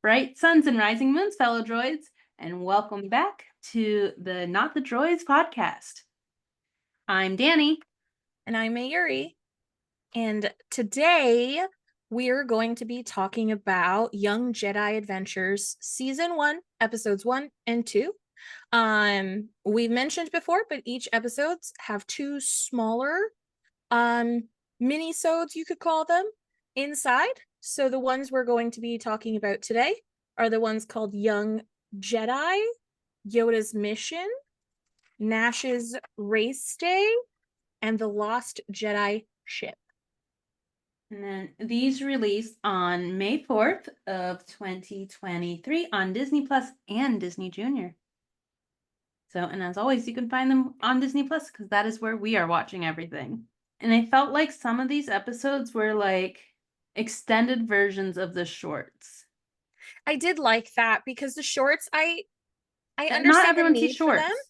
Bright suns and rising moons, fellow droids, and welcome back to the Not the Droids podcast. I'm Danny. And I'm Mayuri. And today we're going to be talking about Young Jedi Adventures Season 1, Episodes 1 and 2. We've mentioned before, but each episodes have two smaller mini-sodes, you could call them, inside. So the ones we're going to be talking about today are the ones called Young Jedi, Yoda's Mission, Nash's Race Day, and the Lost Jedi Ship. And then these released on May 4th of 2023 on Disney Plus and Disney Junior. So, and as always, you can find them on Disney Plus because that is where we are watching everything. And I felt like some of these episodes were like extended versions of the shorts. I did like that because the shorts, I Not understand the everyone sees need for them. shorts.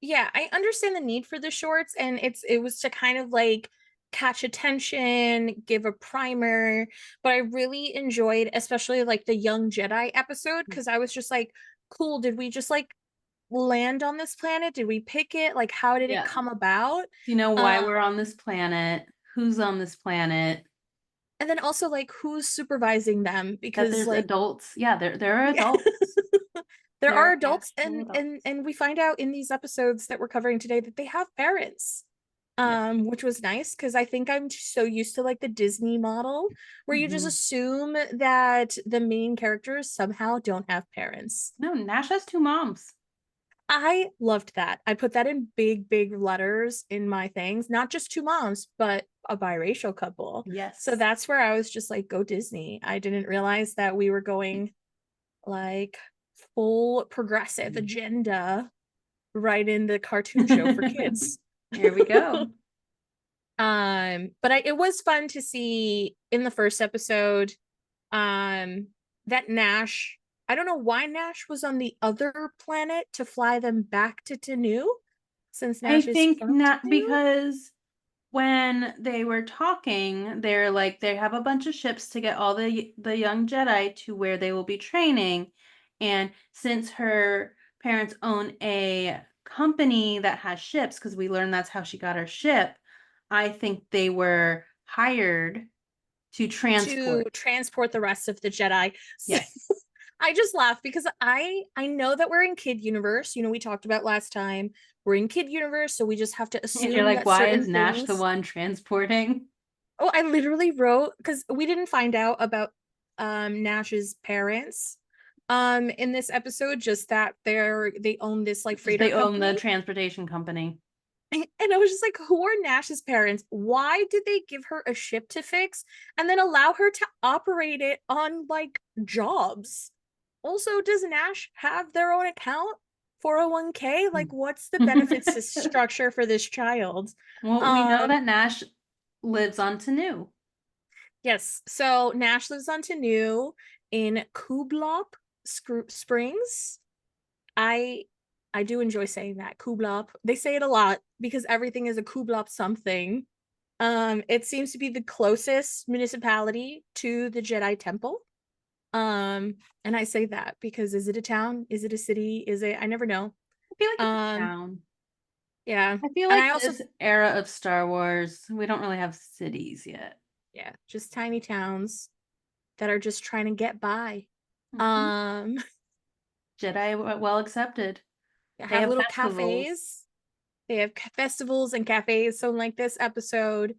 Yeah, I understand the need for the shorts, and it was to kind of like catch attention, give a primer, but I really enjoyed especially like the Young Jedi episode because I was just like, cool, did we just like land on this planet? Did we pick it? Like how did it Yeah. come about? Do you know why Um we're on this planet? Who's on this planet? and then also like who's supervising them That because there's like adults. Yeah, there are yeah. adults. There There are are adults actual adults. and we find out in these episodes that we're covering today that they have parents, Yes. which was nice because I think I'm so used to like the Disney model where you just Mhm. assume that the main characters somehow don't have parents. No, Nash has two moms. I loved that. I put that in big letters in my things, not just two moms but a biracial couple. So Yes. that's where I was just like, go Disney. I didn't realize that we were going like full progressive agenda right in the cartoon show for kids. Here we go. But it was fun to see in the first episode that Nash, I don't know why Nash was on the other planet to fly them back to Tanu, since I Nash is think from not Tanu. because when they were talking, they're like they have a bunch of ships to get all the young Jedi to where they will be training. And since her parents own a company that has ships, because we learned that's how she got her ship, I think they were hired to To transport. transport the rest of the Jedi. So Yes. I just laugh because I know that we're in kid universe. You know, we talked about last time. We're in kid universe, so we just have to And you're assume like, that why certain is Nash the things. one transporting? Oh, I literally wrote because we didn't find out about Nash's parents in this episode, just that they own this like Just freighter they own the company. transportation company. And I was just like, who are Nash's parents? Why did they give her a ship to fix and then allow her to operate it on like jobs? Also, does Nash have their own account? 401k? Like, what's the benefits structure for this child? Well, we know Um, that Nash lives on Tanu. yes. So Nash lives on Tanu in Kublop Springs. I I do enjoy saying that Kublop. They say it a lot because everything is a Kublop something. It seems to be the closest municipality to the Jedi Temple. And I say that because is it a town? Is it a city? Is it? I never know. I feel like it's a Um, town. yeah. I feel And like I also this era of Star Wars, we don't really have cities yet. yeah, just tiny towns that are just trying to get by. Mhm. Um, Jedi well accepted. they They have have little festivals. cafes. They have festivals and cafes. So, like this episode,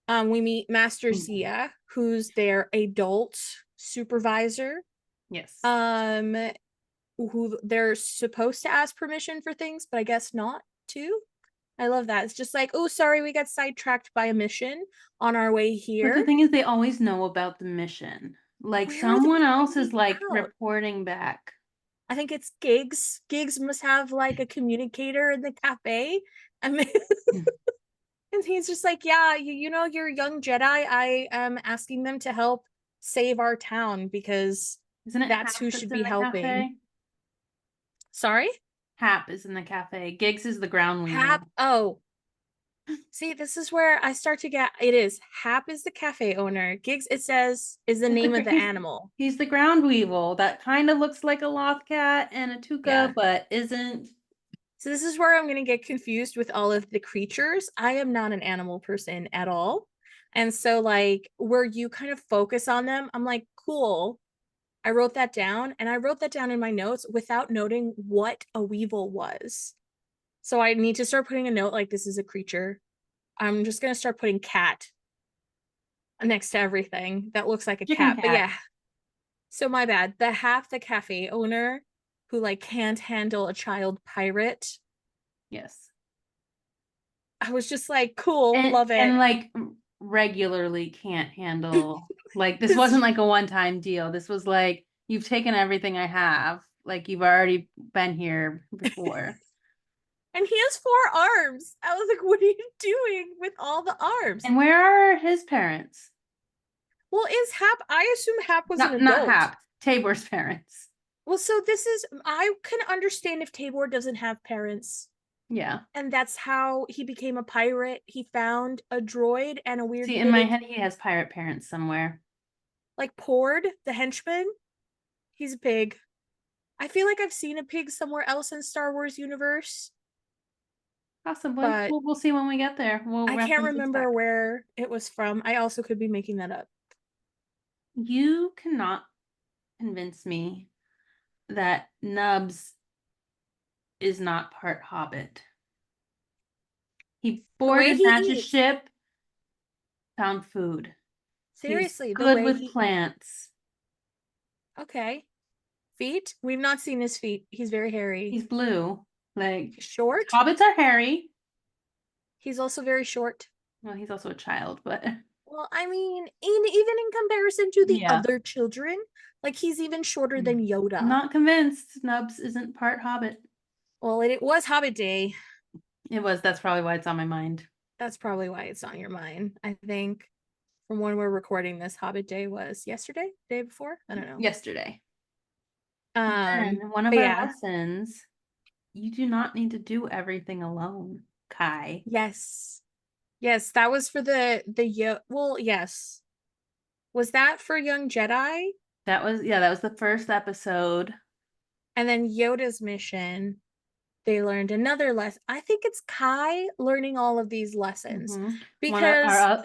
we meet Master Mhm. Zia, who's their adult supervisor. Yes. Um, who they're supposed to ask permission for things, but I guess not too. I love that. It's just like, oh, sorry, we got sidetracked by a mission on our way But the here. thing is, they always know about the mission. Like Where are they someone else is finding like out? reporting back. I think it's Gigs. Gigs must have like a communicator in the cafe. I mean, and he's just like, yeah, you know, you're a young Jedi. I am asking them to help save our town because Isn't it that's Hap who that's should in be the helping. cafe? Sorry? Hap is in the cafe. Gigs is the ground Hap. weasel. Oh, See, this is where I start to get it is. Hap is the cafe owner. Gigs, it says, is the name of the animal. He's the ground weevil that kind of looks like a loth cat and a tuca, Yeah. but isn't. So this is where I'm going to get confused with all of the creatures. I am not an animal person at all. And so like where you kind of focus on them, I'm like, cool. I wrote that down and I wrote that down in my notes without noting what a weevil was. So I need to start putting a note like this is a creature. I'm just going to start putting cat next to everything that looks like a Chicken cat. But cat. yeah, so my bad. The cafe owner who like can't handle a child pirate. Yes. I was just like, cool, And love it. like regularly can't handle, like, this wasn't like a one-time deal. This was like, you've taken everything I have. Like, you've already been here before. And he has 4 arms. I was like, what are you doing with all the arms? And where are his parents? Well, is Hap, I assume Hap was an Not adult. Hap, Tabor's parents. Well, so this is, I can understand if Tabor doesn't have parents. Yeah. And that's how he became a pirate. He found a droid and a weird See, in my knitted, head, he has pirate parents somewhere. like Pord, the henchman. He's a pig. I feel like I've seen a pig somewhere else in Star Wars universe, Possibly. but We'll see when we get there. We'll I can't reference this remember back. where it was from. I also could be making that up. You cannot convince me that Nubs is not part Hobbit. He The way boarded he Natch's eats. ship, found food. He's Seriously, the good way with he plants. okay. Feet? We've not seen his feet. He's very hairy. He's blue. Like, Short? hobbits are hairy. He's also very short. Well, he's also a child, but Well, I mean, even in comparison to the yeah. other children, like he's even shorter than Yoda. Not convinced Nubs isn't part Hobbit. Well, it was Hobbit Day. It was. That's probably why it's on my mind. That's probably why it's on your mind. I think from when we're recording this, Hobbit Day was yesterday, day before. I don't know. Yesterday. And then one of But our yeah, lessons, you do not need to do everything alone, Kai. yes, yes, that was for well, yes, was that for Young Jedi? That was the first episode. And then Yoda's mission, they learned another lesson. I think it's Kai learning all of these lessons One of because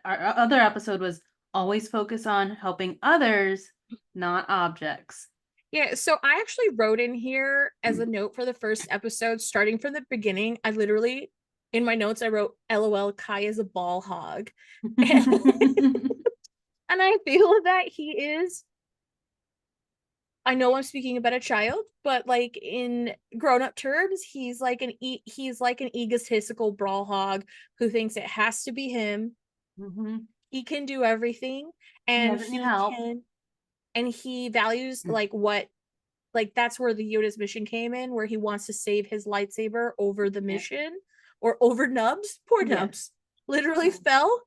our other episode was always focus on helping others, not objects. yeah, so I actually wrote in here as a note for the first episode, starting from the beginning. I literally, in my notes, I wrote, LOL, Kai is a ball hog. And, and I feel that he is. I know I'm speaking about a child, but like in grown-up terms, he's like an egotistical brawl hog who thinks it has to be him. He can do everything, He and doesn't need help. he values like that's where the Yoda's mission came in, where he wants to save his lightsaber over the mission or over Nubs. Poor Nubs literally fell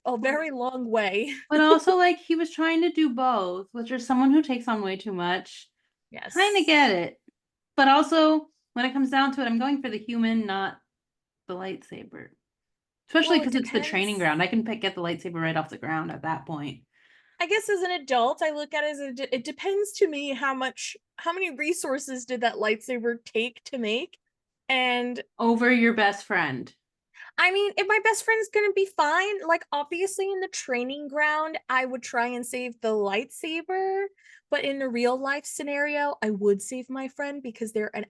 a very long way. But also, like, he was trying to do both, which is someone who takes on way too much. Yes. Kind of get it. But also, when it comes down to it, I'm going for the human, not the lightsaber. Especially Well, it because it's the training depends. ground. I can get the lightsaber right off the ground at that point. I guess as an adult, I look at it as it depends to me how many resources did that lightsaber take to make, and Over your best friend. I mean, if my best friend's gonna be fine, like obviously in the training ground, I would try and save the lightsaber, but in a real life scenario, I would save my friend because they're at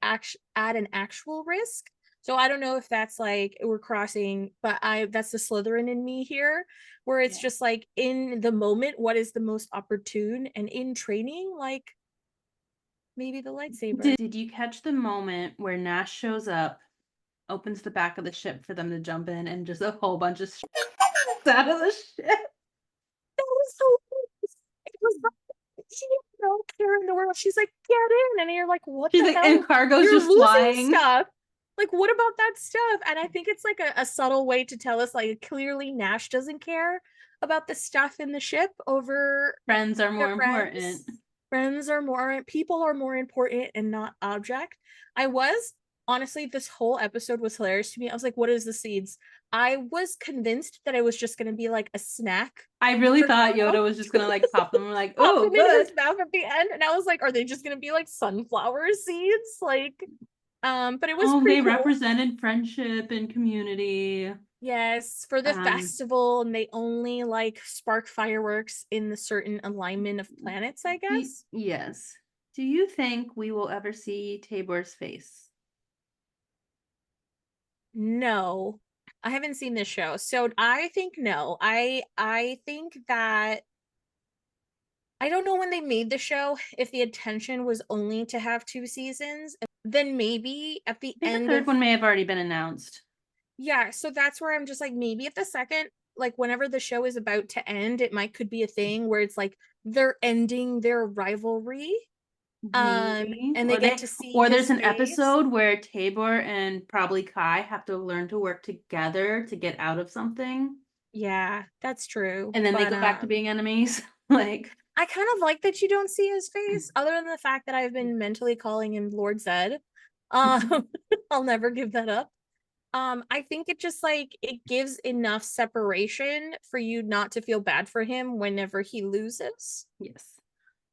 an actual risk. So I don't know if that's like we're crossing, but that's the Slytherin in me here, where it's just like in the moment, what is the most opportune, and in training, like maybe the lightsaber. Did you catch the moment where Nash shows up, opens the back of the ship for them to jump in, and just a whole bunch of out of the ship? That was so it was like she had no care in the world. She's like, get in. And you're like, what She's the like, hell? and cargo's You're just losing flying. stuff. Like, what about that stuff? And I think it's like a subtle way to tell us, like, clearly Nash doesn't care about the stuff in the ship over Friends are more friends. important. People are more important and not object. I was honestly, this whole episode was hilarious to me. I was like, what is the seeds? I was convinced that it was just going to be like a snack I really for thought Kylo, Yoda was just gonna like pop them. Like, pop oh, them in good. his mouth at the end. And I was like, are they just going to be like sunflower seeds? Like, but it was Oh, pretty they cool. represented friendship and community. Yes, for the Um, festival, and they only like spark fireworks in the certain alignment of planets, I guess. yes. Do you think we will ever see Tabor's face? No, I haven't seen this show. So I think no. I think that I don't know when they made the show if the intention was only to have 2 seasons. Then maybe at the I think the end third of, one may have already been announced. yeah, so that's where I'm just like, maybe at the second, like whenever the show is about to end, it might could be a thing where it's like they're ending their rivalry. Maybe. And they get to see Or there's his an face. episode where Tabor and probably Kai have to learn to work together to get out of something. Yeah, that's true. And then they But go back to being enemies. Like, I kind of like that you don't see his face, other than the fact that I've been mentally calling him Lord Zed. Um, I'll never give that up. I think it just like it gives enough separation for you not to feel bad for him whenever he loses. yes.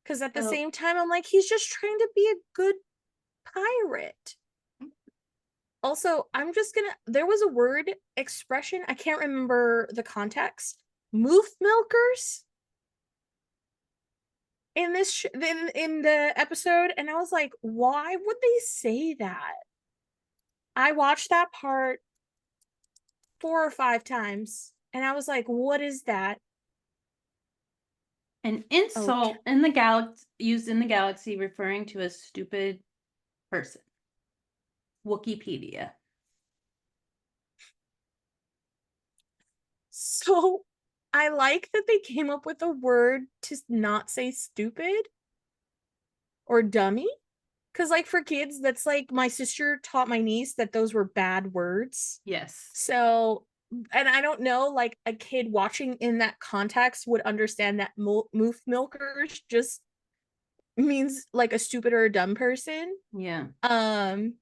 Because at the So same time, I'm like, he's just trying to be a good pirate. Also, I'm just gonna, there was a word expression, I can't remember the context. Moof milkers in this in the episode, and I was like, why would they say that? I watched that part 4 or 5 times, and I was like, what is that? an Okay. insult in the galaxy used in the galaxy referring to a stupid person. Wikipedia. So I like that they came up with a word to not say stupid or dummy. Because, like, for kids, that's like my sister taught my niece that those were bad words. Yes. So, and I don't know, like, a kid watching in that context would understand that moof milkers just means like a stupid or a dumb person. Yeah. Um,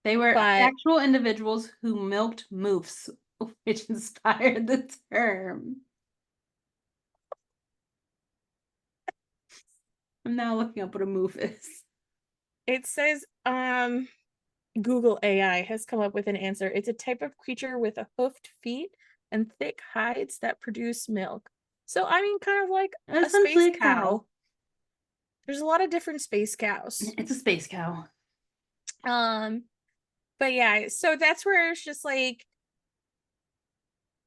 They were but actual individuals who milked moofs, which inspired the term. I'm now looking up what a moof is. it says, Google AI has come up with an answer. It's a type of creature with a hoofed feet and thick hides that produce milk. So, I mean, kind of like a space Essentially a cow. cow. There's a lot of different space cows. It's a space cow. Um, but yeah, so that's where it's just like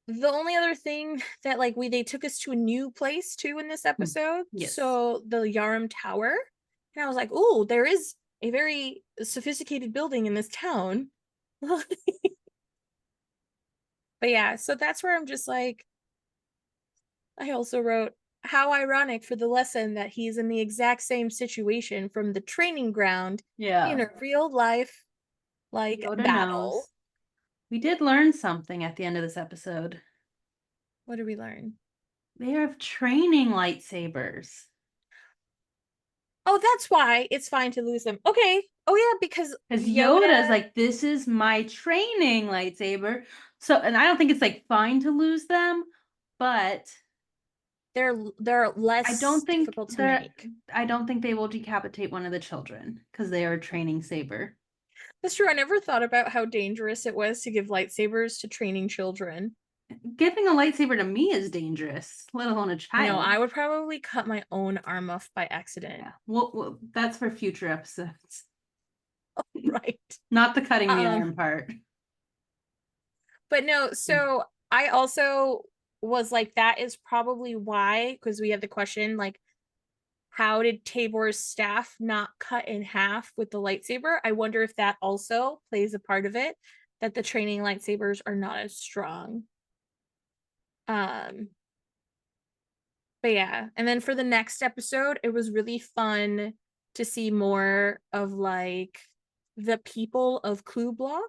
the only other thing that like they took us to a new place too in this episode. Yes. So the Yarum Tower. And I was like, oh, there is a very sophisticated building in this town. But yeah, so that's where I'm just like, I also wrote, how ironic for the lesson that he's in the exact same situation from the training ground in Yeah. a real life like Yoda battle. knows. We did learn something at the end of this episode. What did we learn? They have training lightsabers. Oh, that's why it's fine to lose them. Okay. Oh yeah, because Because Yoda's Yoda, like, this is my training lightsaber. So, and I don't think it's like fine to lose them, but they're I don't less think difficult to they're make. I don't think they will decapitate one of the children because they are a training saber. That's true. I never thought about how dangerous it was to give lightsabers to training children. Giving a lightsaber to me is dangerous, let alone a I know, child. I would probably cut my own arm off by accident. Yeah. Well, that's for future episodes. Right. Not the cutting the Um, arm part. but no, so I also was like, that is probably why, because we had the question, like, how did Tabor's staff not cut in half with the lightsaber? I wonder if that also plays a part of it, that the training lightsabers are not as strong. Um, but yeah, and then for the next episode, it was really fun to see more of like the people of Kublok.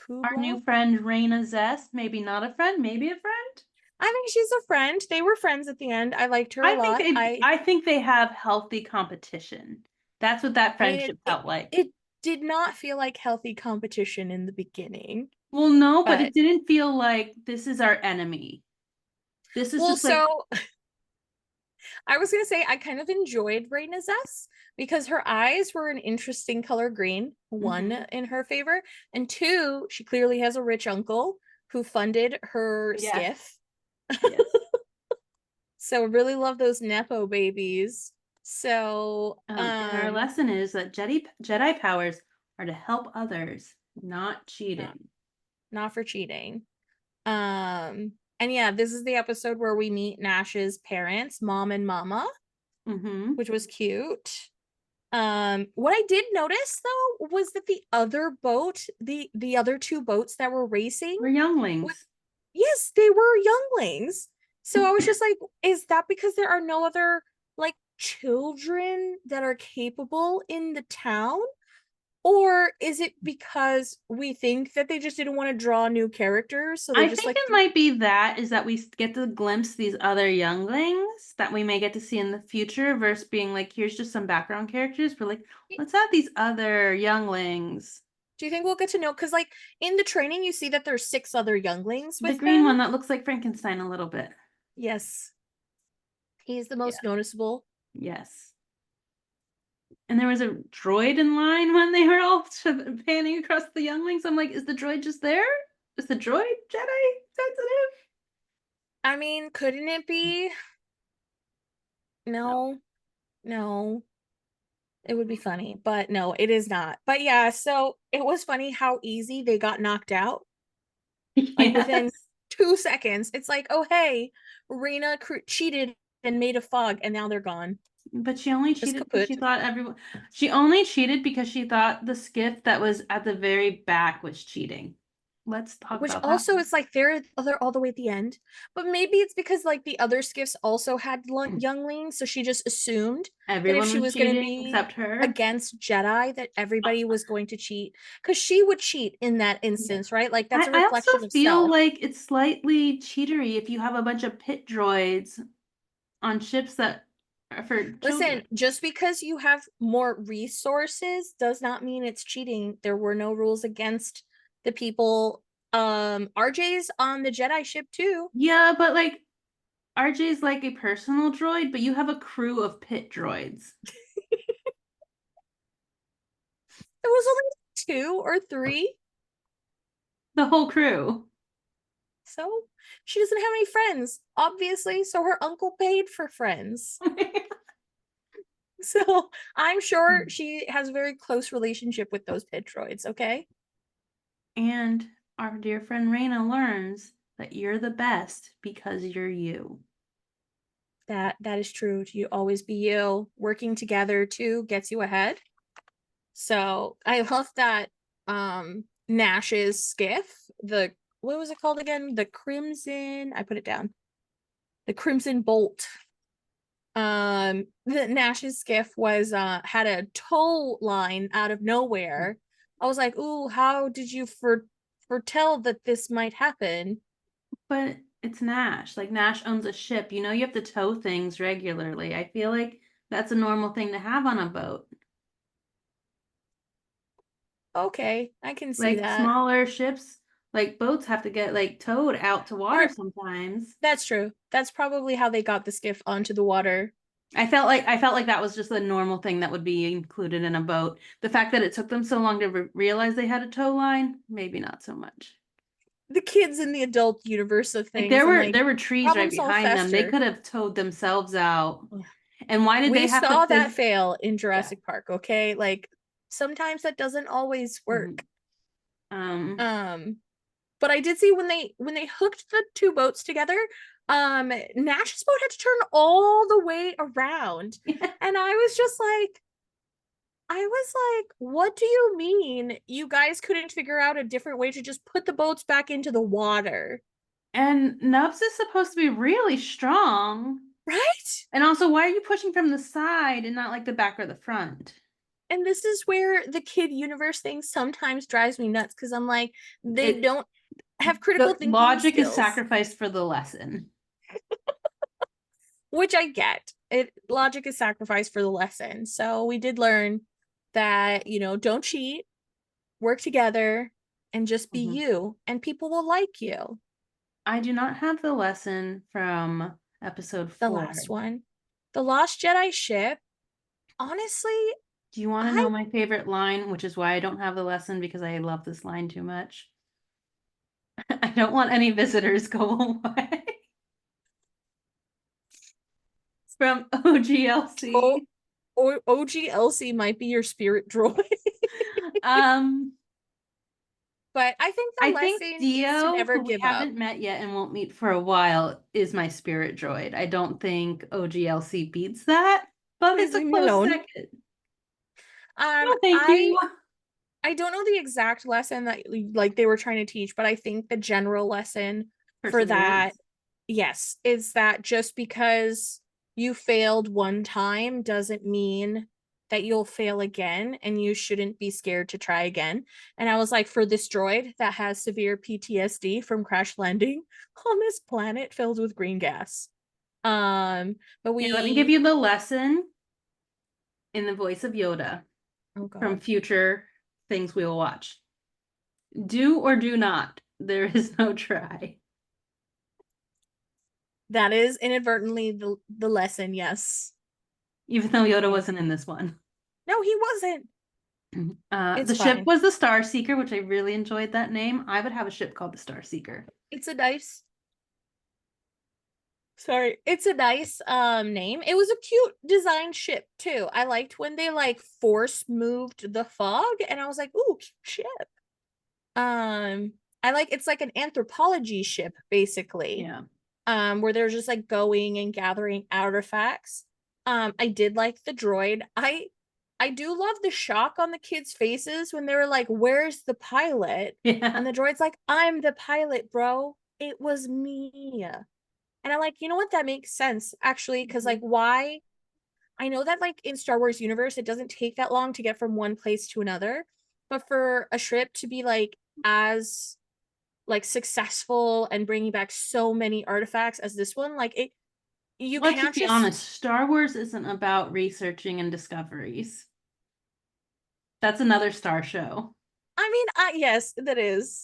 Our new Kublok? friend Raina Zest, maybe not a friend, maybe a friend. I think she's a friend. They were friends at the end. I liked her a I think lot. they I think they have healthy competition. That's what that I mean friendship felt like. it did not feel like healthy competition in the beginning. Well, no, but But it didn't feel like this is our enemy. This is well, just like, so I was gonna say I kind of enjoyed Raina's S because her eyes were an interesting color green, one mhm. in her favor, and two, she clearly has a rich uncle who funded her Yes, skiff. yes. So really love those Nepo babies. So And our lesson is that Jedi powers are to help others, not not, cheating. not for cheating. And yeah, this is the episode where we meet Nash's parents, mom and mama, Mm-hmm. which was cute. What I did notice though was that the other boat, the other two boats that were racing, We're with, younglings. yes, they were younglings. So I was just like, is that because there are no other like children that are capable in the town? Or is it because we think that they just didn't want to draw new characters? So they I just think like it might be that is that we get to glimpse these other younglings that we may get to see in the future versus being like, here's just some background characters. We're like, let's have these other younglings. do you think we'll get to know? Because like in the training, you see that there's 6 other younglings The with green them. one that looks like Frankenstein a little bit. Yes, he's the Yeah. most noticeable. Yes. And there was a droid in line when they were all panning across the younglings. I'm like, is the droid just there? Is the droid Jedi sensitive? I mean, couldn't it be? No. No, no. It would be funny, but no, it is not. But yeah, so it was funny how easy they got knocked out. Like within Yes. 2 seconds, it's like, oh hey, Reina cheated and made a fog, and now they're gone. But she only Just cheated because she kaput. thought everyone. She only cheated because she thought the skiff that was at the very back was cheating. Let's talk Which about that also one. it's like they're all the way at the end. But maybe it's because like the other skiffs also had younglings, so she just assumed that if Everyone she was was going to cheating be except her. against Jedi, that everybody was going to cheat because she would cheat in that Yeah. instance, right? Like that's a I also reflection of feel self. like it's slightly cheatery if you have a bunch of pit droids on ships that are for children. Listen, just because you have more resources does not mean it's cheating. There were no rules against the people. RJ's on the Jedi ship too. Yeah, but like RJ's like a personal droid, but you have a crew of pit droids. There was only 2 or 3. The whole crew. So she doesn't have any friends, obviously. So her uncle paid for friends. So I'm sure she has a very close relationship with those pit droids, okay? And our dear friend Raina learns that you're the best because you're you. That is true. You always be you. Working together too gets you ahead. So I love that Nash's skiff, the what was it called again? The Crimson, I put it down. The Crimson Bolt. The Nash's skiff was had a tow line out of nowhere. I was like, ooh, how did you foretell that this might happen? But it's Nash. Like Nash owns a ship. You know you have to tow things regularly. I feel like that's a normal thing to have on a boat. Okay, I can see Like that. smaller ships, like boats have to get like towed out to water Or sometimes. that's true. That's probably how they got the skiff onto the water. I felt like that was just a normal thing that would be included in a boat. The fact that it took them so long to realize they had a tow line, maybe not so much. The kids in the adult universe of Like things there and were like there were trees right problem solve behind them. They faster. could have towed themselves out. And why did We they have to saw that phys fail in yeah. Jurassic Park, okay? Like sometimes that doesn't always Mhm. work. Um Um, but I did see when they hooked the two boats together, Nash's boat had to turn all the way around. And I was like, what do you mean you guys couldn't figure out a different way to just put the boats back into the water? and Nubs is supposed to be really strong. Right? And also, why are you pushing from the side and not like the back or the front? And this is where the kid universe thing sometimes drives me nuts because I'm like, they It don't have critical the thinking logic is skills, sacrificed for the lesson. which I get. It logic is sacrificed for the lesson. So we did learn that, don't cheat, work together, and just be Mhm. you, and people will like you. I do not have the lesson from episode The 4. last one. The Lost Jedi ship, honestly, Do you want to know I my favorite line, which is why I don't have the lesson because I love this line too much? I don't want any visitors go away. From oh, OGLC. or OGLC might be your spirit droid. Um, But I think I the think lesson is to Dio, never who we give up. haven't met yet and won't meet for a while, is my spirit droid. I don't think OGLC beats that, but Please it's a leave me close alone. second. Um, No, thank I you. I don't know the exact lesson that like they were trying to teach, but I think the general lesson for that, Perseverance. yes, is that just because you failed one time doesn't mean that you'll fail again, and you shouldn't be scared to try again. And I was like, for this droid that has severe PTSD from crash landing on this planet filled with green gas. But Here, let me give we, you the lesson in the voice of Yoda oh from God, future things we will watch. Do or do not. There is no try. that is inadvertently the lesson. Yes. Even though Yoda Yeah. wasn't in this one. No, he wasn't. The It's ship fine. was the Star Seeker, which I really enjoyed that name. I would have a ship called the Star Seeker. It's a nice, sorry, it's a nice name. It was a cute design ship too. I liked when they like force moved the fog, and I was like, ooh, cute ship. I like, it's like an anthropology ship basically. Yeah. Where they're just like going and gathering artifacts. I did like the droid. I do love the shock on the kids' faces when they were like, "Where's the pilot?" And Yeah. the droid's like, "I'm the pilot, bro. It was me." And I'm like, you know what? That makes sense actually, because like, Mhm. why? I know that like in Star Wars universe, it doesn't take that long to get from one place to another, but for a trip to be like as like successful and bringing back so many artifacts as this one, like it, you Let's just can't be just, honest. Star Wars isn't about researching and discoveries. That's another Star show. I mean, yes, that is.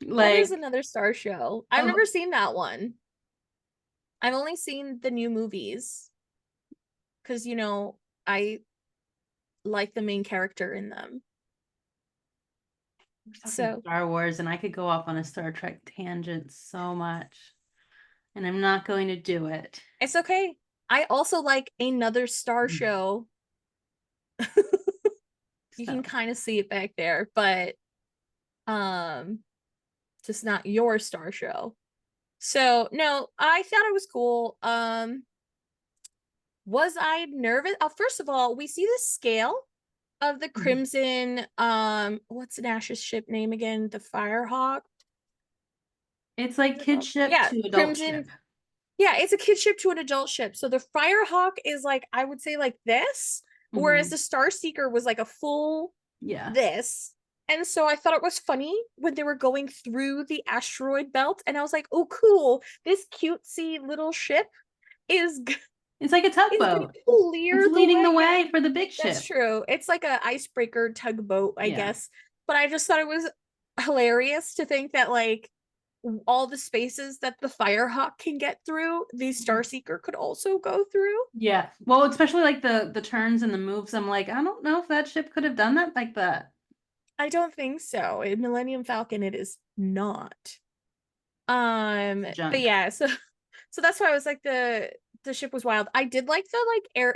That is Like, another Star show. I've oh, never seen that one. I've only seen the new movies because I like the main character in them. we're talking So Star Wars, and I could go off on a Star Trek tangent so much, and I'm not going to do it. it's okay. I also like another Star show. You can So, kind of see it back there, but um just not your Star show. So no, I thought it was cool. Was I nervous? First of all, we see the scale of the mhm. Crimson, what's Nash's ship name again? The Firehawk? It's What like is it kid called? ship Yeah, to adult Crimson. ship. Yeah, it's a kid ship to an adult ship. So the Firehawk is like, I would say like this, whereas Hmm. the Star Seeker was like a full Yeah. this. And so I thought it was funny when they were going through the asteroid belt, and I was like, oh, cool. This cutesy little ship is It's like a is gonna tugboat. It's clear the leading the way. Yeah, way for the big that's ship. true. It's like a icebreaker tugboat, I Yeah. guess. But I just thought it was hilarious to think that like all the spaces that the Firehawk can get through, the Starseeker could also go through. Yeah. Well, especially like the turns and the moves. I'm like, I don't know if that ship could have done that like that. I don't think so. In Millennium Falcon, it is not. It's But junk. yeah, so that's why I was like the ship was wild. I did like the like air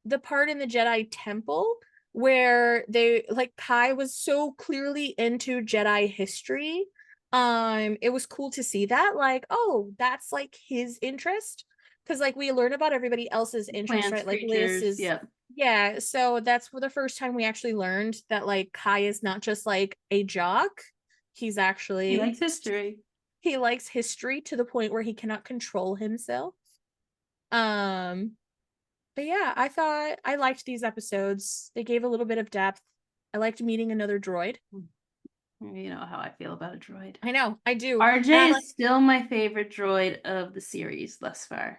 the part in the Jedi Temple where they like Kai was so clearly into Jedi history. It was cool to see that, like, oh, that's like his interest. Because like we learn about everybody else's interest, Plants, right? Like Liz creatures. is, Yep. yeah. So that's for the first time we actually learned that like Kai is not just like a jock. He's He actually likes history. he likes history to the point where he cannot control himself. Um, but yeah, I thought I liked these episodes. They gave a little bit of depth. I liked meeting another droid. You know how I feel about a droid. I know, I do. And RJ I like is still my favorite droid of the series thus far.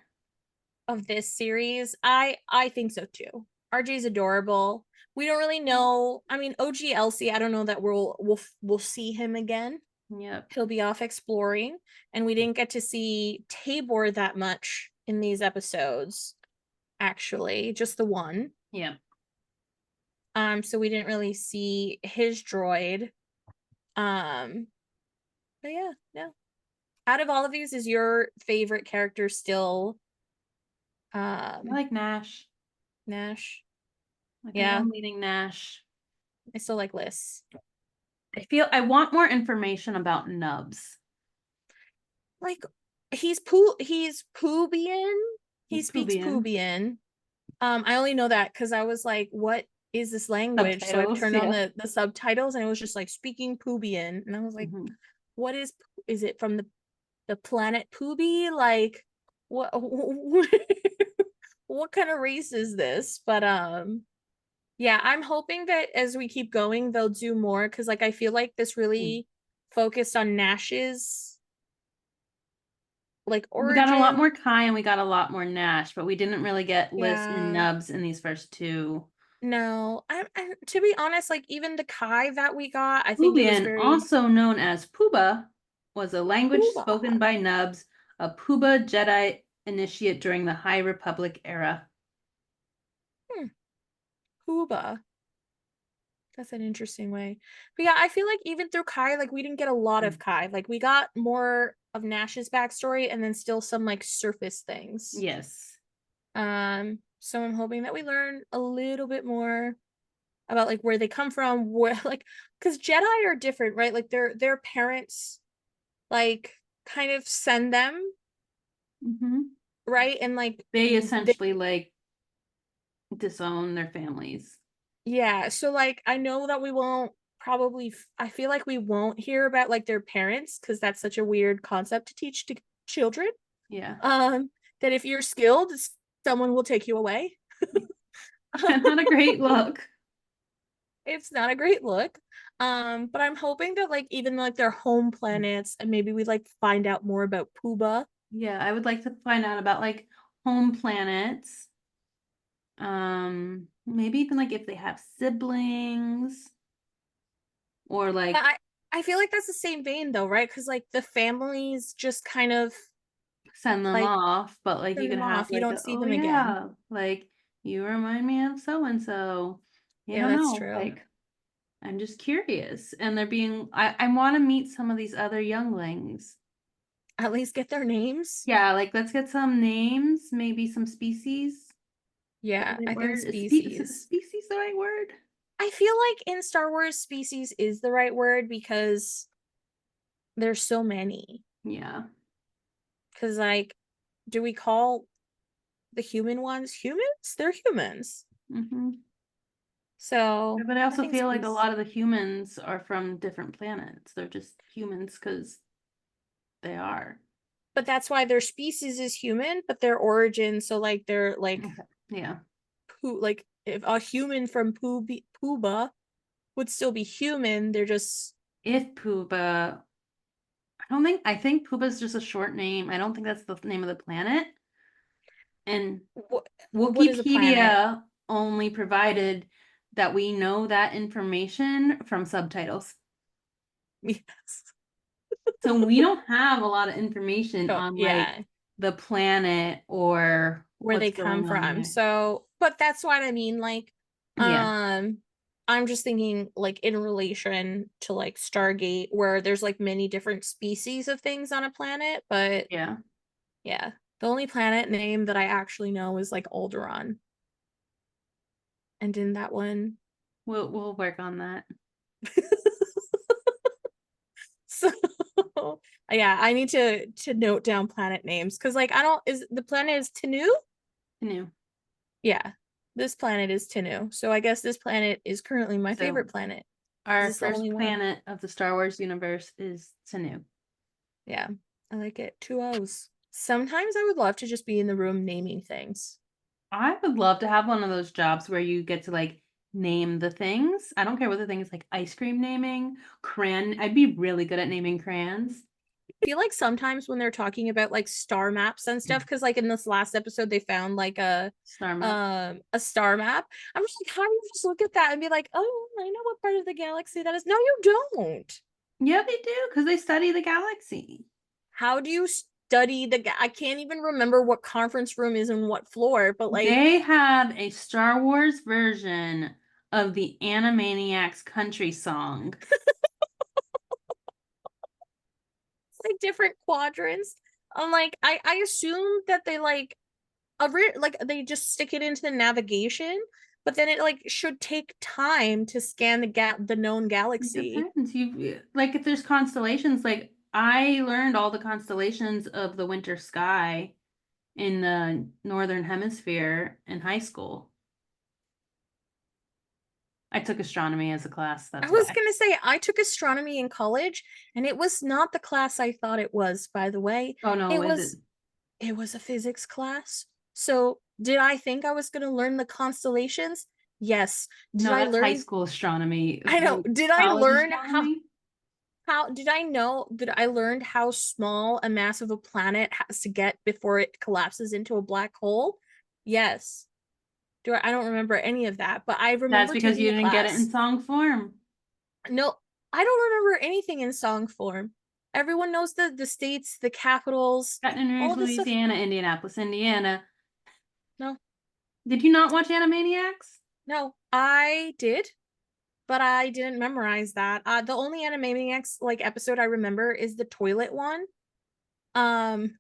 of this series. I think so too. RJ's adorable. We don't really know. I mean, OG Elsie, I don't know that we'll see him again. Yep. He'll be off exploring, and we didn't get to see Tabor that much in these episodes, actually, just the one. Yep. So we didn't really see his droid. But yeah, no. Out of all of these, is your favorite character still I like Nash. Nash? I think Yeah, I'm leading Nash. I still like Liz. I want more information about Nubs. Like he's Poobian. He He's speaks Poobian. Poobian. I only know that because I was like, what is this language? So I've Subtitles, turned on yeah. the subtitles and it was just like speaking Poobian. And I was like, Mhm. what is it from the planet Pooby? Like what what kind of race is this? But yeah, I'm hoping that as we keep going, they'll do more because like I feel like this really focused on Nash's like We got a lot origin. more Kai and we got a lot more Nash, but we didn't really get Liz and Yeah. Nubs in these first two. No, I to be honest, like even the Kai that we got, I think it was Poobian, very also known as Pooba, was a language Pooba. spoken by Nubs, a Pooba Jedi initiate during the High Republic era. Hmm, Pooba. That's an interesting way. But yeah, I feel like even through Kai, like we didn't get a lot of Kai. Like we got more of Nash's backstory and then still some like surface things. Yes. So I'm hoping that we learn a little bit more about like where they come from, where like because Jedi are different, right? Like their parents like kind of send them, Hmm. right? And like They they essentially like disown their families. yeah, so like I know that we won't probably I feel like we won't hear about like their parents because that's such a weird concept to teach to children. Yeah. Um that if you're skilled, someone will take you away. Not a great look. It's not a great look. But I'm hoping that like even like their home planets and maybe we like find out more about Pooba. Yeah, I would like to find out about like home planets. Maybe even like if they have siblings or But like I feel like that's the same vein though, right? Because like the families just kind of send them like off, but like you send could them have off. You like don't a, see oh them again. yeah, like you remind me of so and so. You Yeah, don't that's know. true. Like I'm just curious. And they're being I want to meet some of these other younglings. At least get their names. Yeah, like let's get some names, maybe some species. Is that Yeah, the right I think word? Is species. species the right word? I feel like in Star Wars, species is the right word because there's so many. Yeah. Because, like, do we call the human ones humans? They're humans. Hmm. So But I I also think feel like a species. lot of the humans are from different planets. They're just humans because they are. But that's why their species is human, but their origin. So, like, they're like, Okay. Yeah. like, if a human from Pooba would still be human, they're just. If Pooba, I think Pooba's just a short name. I don't think that's the name of the planet. And What is a planet? Wikipedia only provided that we know that information from subtitles. Yes. So we don't have a lot of information So, on like yeah. the planet or Where what's they come going on from. there. So, but that's what I mean. Like, Yeah. um, I'm just thinking like in relation to like Stargate, where there's like many different species of things on a planet. But Yeah. yeah, the only planet name that I actually know is like Alderaan. And in that one, We'll work on that. so yeah, I need to note down planet names because like I don't is the planet is Tanu? New. Yeah, this planet is Tanu. So I guess this planet is currently my So favorite planet. Is our this the first only one? planet of the Star Wars universe is Sanu. Yeah, I like it. Two O's. Sometimes I would love to just be in the room naming things. I would love to have one of those jobs where you get to like name the things. I don't care what the thing is, like ice cream naming, crayon. I'd be really good at naming crayons. feel like sometimes when they're talking about like star maps and stuff, because like in this last episode they found like Star map. a star map. I'm just like, how do you just look at that and be like, oh, I know what part of the galaxy that is? No, you don't. Yeah, they do, because they study the galaxy. How do you study I can't even remember what conference room is in what floor, but like They have a Star Wars version of the Animaniacs country song. different quadrants. I'm like, I assume that they like like they just stick it into the navigation, but then it like should take time to scan the known It galaxy. depends. You like if there's constellations, like I learned all the constellations of the winter sky in the northern hemisphere in high school. I took astronomy as a class, I that's was why. gonna say I took astronomy in college, and it was not the class I thought it was, by the way. Oh no, It is it? was it was a physics class. So did I think I was gonna learn the constellations? Yes. Did No, I that's high learn school astronomy. I know. Did I College learn astronomy? how did I know that I learned how small a mass of a planet has to get before it collapses into a black hole? Yes. I don't remember any of that, but I That's remember because taking you the didn't get it in class. song form. No, I don't remember anything in song form. Everyone knows the states, the capitals, Baton all Rouge, of this stuff. Louisiana, Indianapolis, Indiana. No, Did you not watch Animaniacs? no, I did, but I didn't memorize that. The only Animaniacs like episode I remember is the toilet one. Um,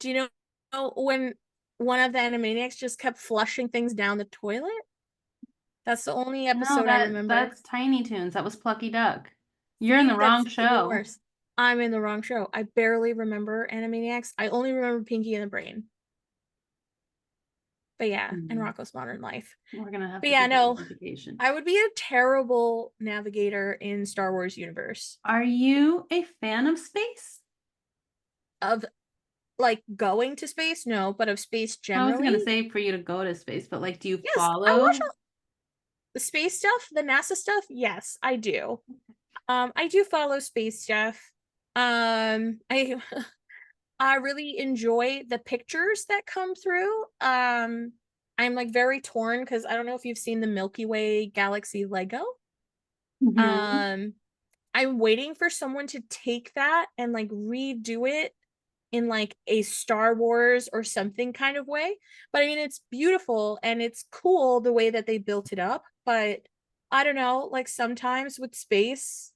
do you know when one of the Animaniacs just kept flushing things down the toilet? That's the only No, episode I remember. that's Tiny Toons. That was Plucky Duck. You're in See, the wrong that's even show. worse. I'm in the wrong show. I barely remember Animaniacs. I only remember Pinky and the Brain. But yeah, and Hmm. Rocco's Modern Life. We're gonna have But to yeah, give you no, an education. I would be a terrible navigator in Star Wars universe Are you a fan of space? of like going to space. No, but of space I was gonna generally. say for you to go to space, but like, do you Yes, I watch follow? all the space stuff, the NASA stuff. Yes, I do. I do follow space stuff. I I really enjoy the pictures that come through. I'm like very torn because I don't know if you've seen the Milky Way galaxy Lego. Mhm. Um, I'm waiting for someone to take that and like redo it in like a Star Wars or something kind of way. But I mean, it's beautiful and it's cool the way that they built it up. But I don't know, like sometimes with space,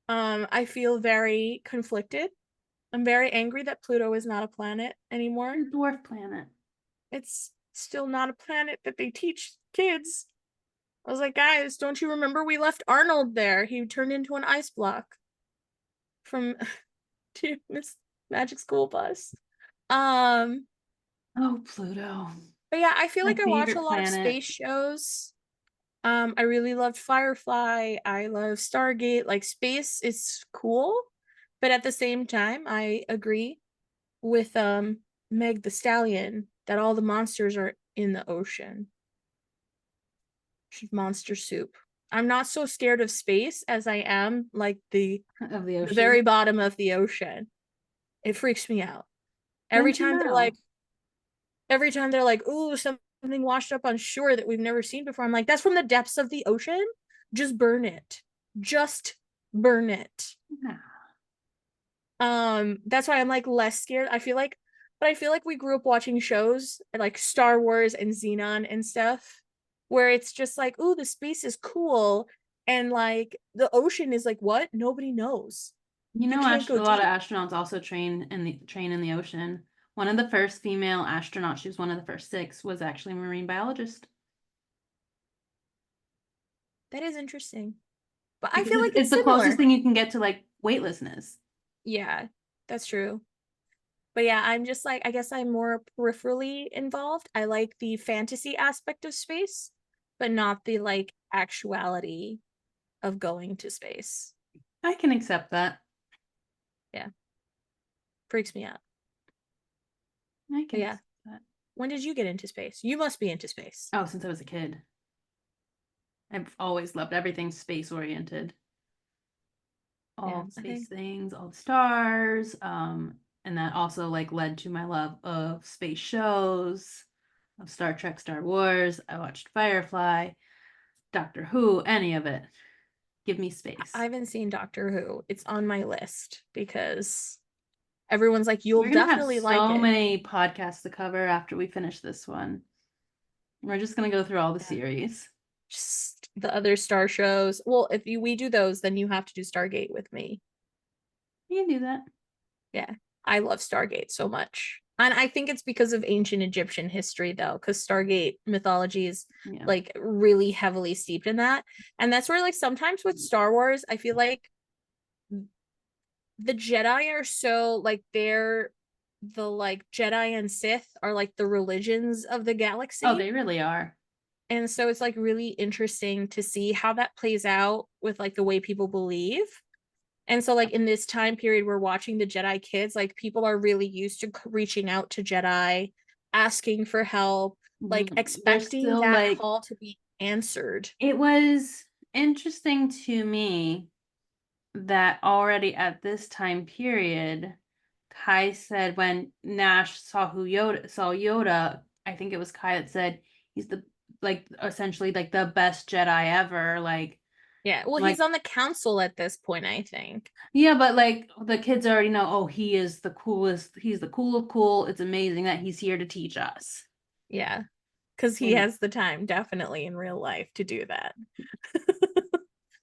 I feel very conflicted. I'm very angry that Pluto is not a planet anymore. Dwarf planet. It's still not a planet that they teach kids. I was like, guys, don't you remember we left Arnold there? He turned into an ice block from Miss Magic School Bus. Um, Oh, Pluto. but yeah, I feel My like I watch a favorite lot of planet. space shows. I really loved Firefly. I love Stargate. Like space is cool, but at the same time, I agree with Meg the Stallion that all the monsters are in the ocean. Monster soup. I'm not so scared of space as I am like Of the the very ocean. bottom of the ocean. It freaks me out. Every Don't you time they're know? like every time they're like, "Ooh, something washed up on shore that we've never seen before." I'm like, "That's from the depths of the ocean. Just burn it. Just burn it." Nah. That's why I'm like less scared. I feel like we grew up watching shows like Star Wars and Xenon and stuff where it's just like, "Ooh, the space is cool." And like the ocean is like, what? Nobody knows. You You know, can't go a lot of deep. astronauts also train in the ocean. One of the first female astronauts, she was one of the first six, was actually a marine biologist. That is interesting. But I Because feel like it's it's the closest similar. thing you can get to like weightlessness. Yeah, that's true. But yeah, I'm just like, I guess I'm more peripherally involved. I like the fantasy aspect of space, but not the like actuality of going to space. I can accept that. Yeah, freaks me out. I But can yeah, accept that. when did you get into space? You must be into space. Oh, since I was a kid. I've always loved everything space oriented. all the I space think things, all the stars. And that also like led to my love of space shows, of Star Trek, Star Wars. I watched Firefly, Doctor Who, any of it. Give me I space. haven't seen Doctor Who. It's on my list because everyone's like, you'll We're gonna have definitely like so it. many podcasts to cover after we finish this one. We're just gonna go through all the Yeah. series. Just the other Star shows. Well, if we do those, then you have to do Stargate with me. You can do that. Yeah. I love Stargate so much. And I think it's because of ancient Egyptian history, though, because Stargate mythology is Yeah. like really heavily steeped in that. And that's where, like, sometimes with Star Wars, I feel like the Jedi are so like they're the like Jedi and Sith are like the religions of the Oh, galaxy. they really are. And so it's like really interesting to see how that plays out with like the way people believe. And so like in this time period we're watching the Jedi kids, like people are really used to reaching out to Jedi, asking for help, like They're expecting still that like, call to be answered. it was interesting to me that already at this time period, Kai said when Nash saw Yoda, I think it was Kai that said he's the like essentially like the best Jedi ever. Yeah. Well, Like he's on the council at this point, I think. yeah, but like the kids already know, oh, he is the coolest, he's the cool of cool. It's amazing that he's here to teach us. Yeah. Because he And has the time definitely in real life to do that.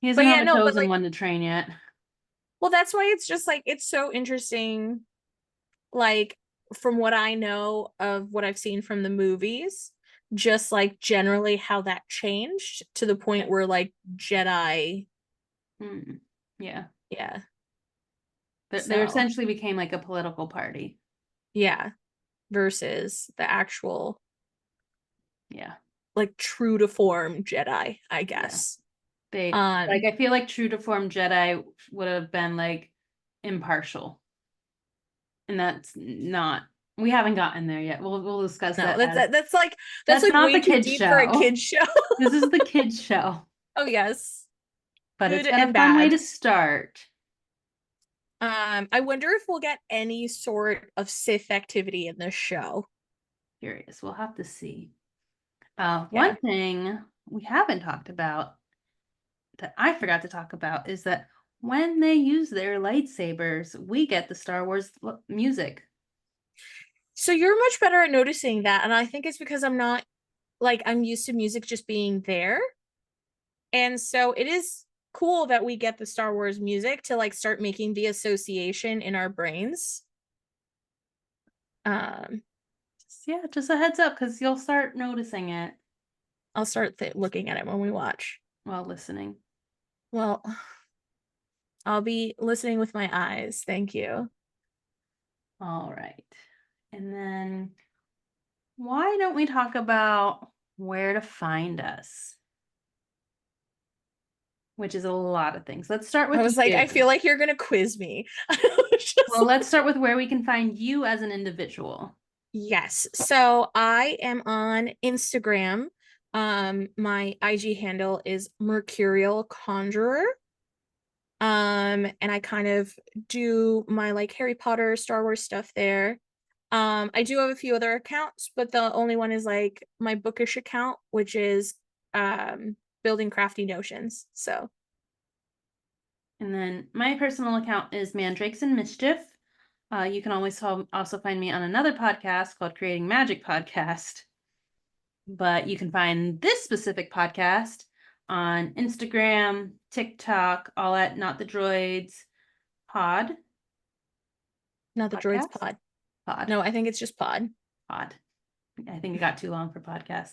he doesn't But have yeah, a no, but chosen like, one to train yet. well, that's why it's just like, it's so interesting. Like, from what I know of what I've seen from the movies, just like generally how that changed to the point where like Jedi, Mm, yeah. yeah. They So, essentially became like a political party. yeah, versus the actual, Yeah. like, true to form Jedi, I Yeah. guess. They like Um, I feel like true to form Jedi would have been like impartial. And that's not we haven't gotten there yet. We'll discuss no, that as that's that's like not way the too kids deep for a show. kid's show. This is the kids show. Oh yes, But good it's been a and fun way bad. to start. I wonder if we'll get any sort of Sith activity in this show. Curious. We'll have to see. One Yeah. thing we haven't talked about that I forgot to talk about is that when they use their lightsabers, we get the Star Wars music. So you're much better at noticing that, and I think it's because I'm not like I'm used to music just being there. And so it is cool that we get the Star Wars music to like start making the association in our brains. Um, Yeah, just a heads up because you'll start noticing it I'll start looking at it when we watch. while listening. Well, I'll be listening with my eyes. Thank you. All right. And then why don't we talk about where to find us? Which is a lot of things. Let's start I with was like, I you. feel like you're gonna quiz me. Well, let's start with where we can find you as an individual. Yes. So I am on Instagram. My IG handle is Mercurial Conjurer. And I kind of do my like Harry Potter, Star Wars stuff there. I do have a few other accounts, but the only one is like my bookish account, which is building crafty notions. So And then my personal account is Mandrakes and Mischief. You can always also find me on another podcast called Creating Magic Podcast. But you can find this specific podcast on Instagram, TikTok, all at Not the Droids Pod. not the droids Podcast? pod. Pod. No, I think it's just pod. Pod. I think it got too long for podcast.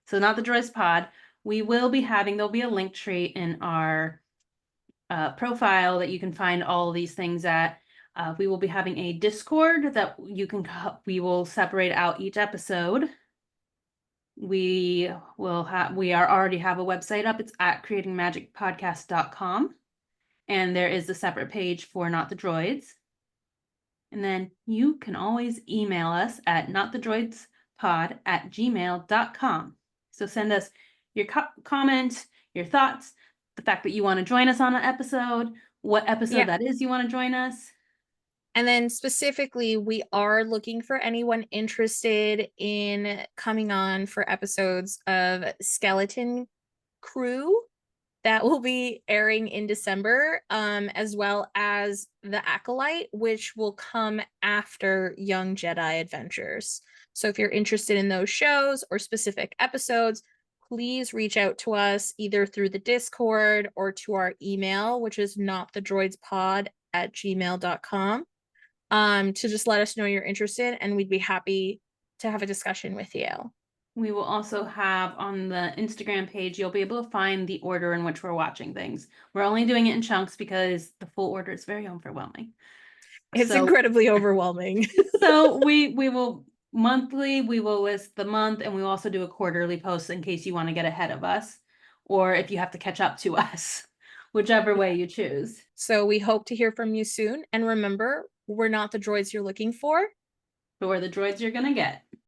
So Not the Droids Pod. We will be having, there'll be a link tree in our profile that you can find all these things at. We will be having a Discord that we will separate out each episode. We already have a website up. It's at creatingmagicpodcast.com. And there is a separate page for Not the Droids. And then you can always email us at notthedroidspod@gmail.com. So send us your comments, your thoughts, the fact that you want to join us on an episode, what episode Yeah. that is you want to join us. And then specifically, we are looking for anyone interested in coming on for episodes of Skeleton Crew that will be airing in December, as well as The Acolyte, which will come after Young Jedi Adventures. So if you're interested in those shows or specific episodes, please reach out to us either through the Discord or to our email, which is notthedroidspod@gmail.com, to just let us know you're interested, and we'd be happy to have a discussion with you. We will also have on the Instagram page, you'll be able to find the order in which we're watching things. We're only doing it in chunks because the full order is very overwhelming. It's So, incredibly overwhelming. so we will monthly, we will list the month, and we will also do a quarterly post in case you want to get ahead of us, or if you have to catch up to us, whichever way you choose. So we hope to hear from you soon. And remember, we're not the droids you're looking for, But we're the droids you're gonna get.